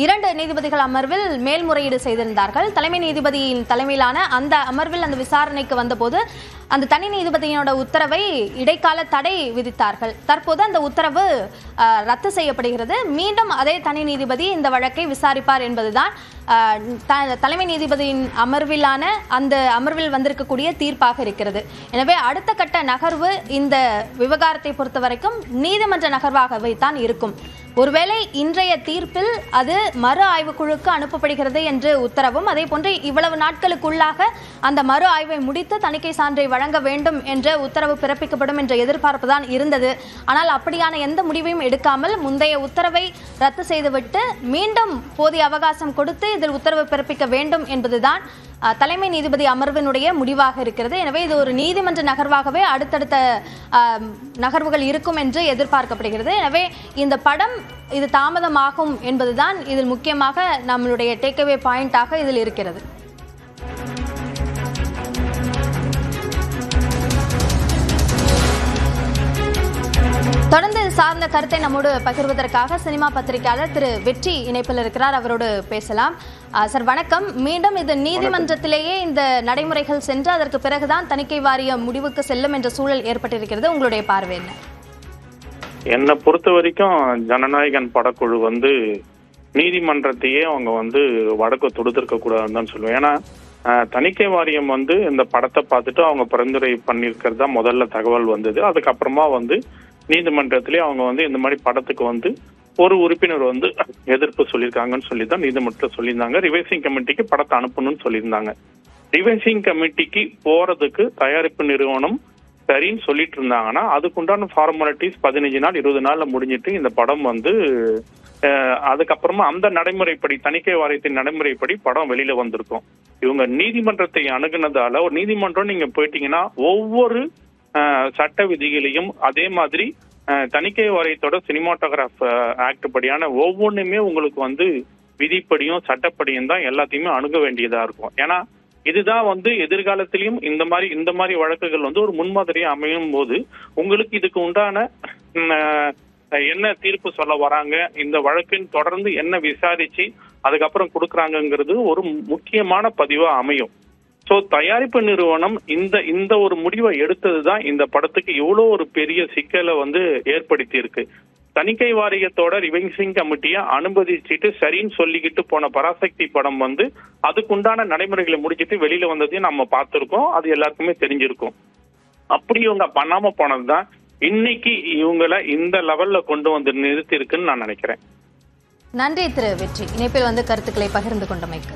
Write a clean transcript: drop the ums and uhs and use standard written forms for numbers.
2 நீதிபதிகள் அமர்வில் மேல்முறையீடு செய்திருந்தார்கள். தலைமை நீதிபதியின் தலைமையிலான அந்த அமர்வில் அந்த விசாரணைக்கு வந்தபோது அந்த தனி நீதிபதியோட உத்தரவை இடைக்கால தடை விதித்தார்கள். தற்போது அந்த உத்தரவு ரத்து செய்யப்படுகிறது. மீண்டும் அதே தனி நீதிபதி இந்த வழக்கை விசாரிப்பார் என்பதுதான் தலைமை நீதிபதியின் அமர்விலான அந்த அமர்வில் வந்திருக்கக்கூடிய தீர்ப்பாக இருக்கிறது. எனவே அடுத்த கட்ட நகர்வு இந்த விவகாரத்தை பொறுத்த வரைக்கும் நீதிமன்ற நகர்வாகவே தான் இருக்கும். ஒருவேளை இன்றைய தீர்ப்பில் அது மறு ஆய்வுக்குழுக்கு அனுப்பப்படுகிறது என்று உத்தரவும், அதே போன்று இவ்வளவு நாட்களுக்குள்ளாக அந்த மறு ஆய்வை முடித்து தணிக்கை சான்றை வழங்க வேண்டும் என்ற உத்தரவு பிறப்பிக்கப்படும் என்ற எதிர்பார்ப்பு தான் இருந்தது. ஆனால் அப்படியான எந்த முடிவையும் எடுக்காமல் முந்தைய உத்தரவை ரத்து செய்துவிட்டு மீண்டும் போதிய அவகாசம் கொடுத்து இதில் உத்தரவு பிறப்பிக்க வேண்டும் என்பதுதான் தலைமை நீதிபதி அமர்வினுடைய முடிவாக இருக்கிறது. எனவே இது ஒரு நீதிமன்ற நகர்வாகவே அடுத்தடுத்த நகர்வுகள் இருக்கும் என்று எதிர்பார்க்கப்படுகிறது. எனவே இந்த படம் இது தாமதமாகும் என்பதுதான் இதில் முக்கியமாக நம்மளுடைய டேக்அவே பாயிண்டாக இதில் இருக்கிறது. தொடர்ந்து சார்ந்த கருத்தை நம்மோடு பகிர்வதற்காக சினிமா பத்திரிகையாளர் திரு வெற்றி இணைப்பில் இருக்கிறார். அவரோடு பேசலாம். சார் வணக்கம். மீண்டும் இது நீதிமன்றத்திலேயே இந்த நடைமுறைகள் சென்று அதற்கு பிறகுதான் தணிக்கை வாரிய முடிவுக்கு செல்லும் என்ற சூழல் ஏற்பட்டிருக்கிறது. உங்களுடைய பார்வை என்ன? என்னை பொறுத்த வரைக்கும் ஜனநாயகன் படக்குழு நீதிமன்றத்தையே அவங்க வழக்கு தொடுத்திருக்க கூடாதுன்னு தான் சொல்லுவேன். ஏன்னா தணிக்கை வாரியம் இந்த படத்தை பார்த்துட்டு அவங்க பரிந்துரை பண்ணியிருக்கிறதா முதல்ல தகவல் வந்தது. அதுக்கப்புறமா நீதிமன்றத்திலே அவங்க இந்த மாதிரி படத்துக்கு ஒரு உறுப்பினர் எதிர்ப்பு சொல்லியிருக்காங்கன்னு சொல்லி தான் நீதிமன்றத்தில் சொல்லியிருந்தாங்க. ரிவைசிங் கமிட்டிக்கு படத்தை அனுப்பணும்னு சொல்லியிருந்தாங்க. ரிவைசிங் கமிட்டிக்கு போறதுக்கு தயாரிப்பு நிறுவனம் சரின்னு சொல்லிட்டு இருந்தாங்கன்னா அதுக்குண்டான ஃபார்மாலிட்டிஸ் 15 நாள் 20 நாள்ல முடிஞ்சிட்டு இந்த படம் அதுக்கப்புறமா அந்த நடைமுறைப்படி தணிக்கை வாரியத்தின் நடைமுறைப்படி படம் வெளியில வந்திருக்கும். இவங்க நீதிமன்றத்தை அணுகுனதால ஒரு நீதிமன்றம் நீங்க போயிட்டீங்கன்னா ஒவ்வொரு சட்ட விதிகளையும் அதே மாதிரி தணிக்கை வாரியத்தோட சினிமாட்டோகிராஃப் ஆக்ட் படியான ஒவ்வொன்றுமே உங்களுக்கு விதிப்படியும் சட்டப்படியும் தான் எல்லாத்தையுமே அணுக வேண்டியதா இருக்கும். ஏன்னா இதுதான் எதிர்காலத்திலையும் இந்த மாதிரி வழக்குகள் ஒரு முன்மாதிரியா அமையும் போது உங்களுக்கு இதுக்கு உண்டான என்ன தீர்ப்பு சொல்ல வராங்க, இந்த வழக்கின் தொடர்ந்து என்ன விசாரிச்சு அதுக்கப்புறம் கொடுக்குறாங்கிறது ஒரு முக்கியமான பதிவா அமையும். சோ தயாரிப்பு நிறுவனம் இந்த ஒரு முடிவை எடுத்ததுதான் இந்த படத்துக்கு இவ்வளோ ஒரு பெரிய சிக்கலை ஏற்படுத்தி இருக்கு. தணிக்கை வாரியத்தோட ரிவைசிங் கமிட்டியை அனுமதிச்சுட்டு சரின்னு சொல்லிக்கிட்டு போன பராசக்தி படம் அதுக்குண்டான நடைமுறைகளை முடிச்சிட்டு வெளியில வந்ததையும் நம்ம பார்த்திருக்கோம். அது எல்லாருக்குமே தெரிஞ்சிருக்கும். அப்படி இவங்க பண்ணாம போனதுதான் இன்னைக்கு இவங்களை இந்த லெவல்ல கொண்டு நிறுத்தி இருக்குன்னு நான் நினைக்கிறேன். நன்றி திரு வெற்றி, இணைப்பில் கருத்துக்களை பகிர்ந்து கொண்டமைக்கு.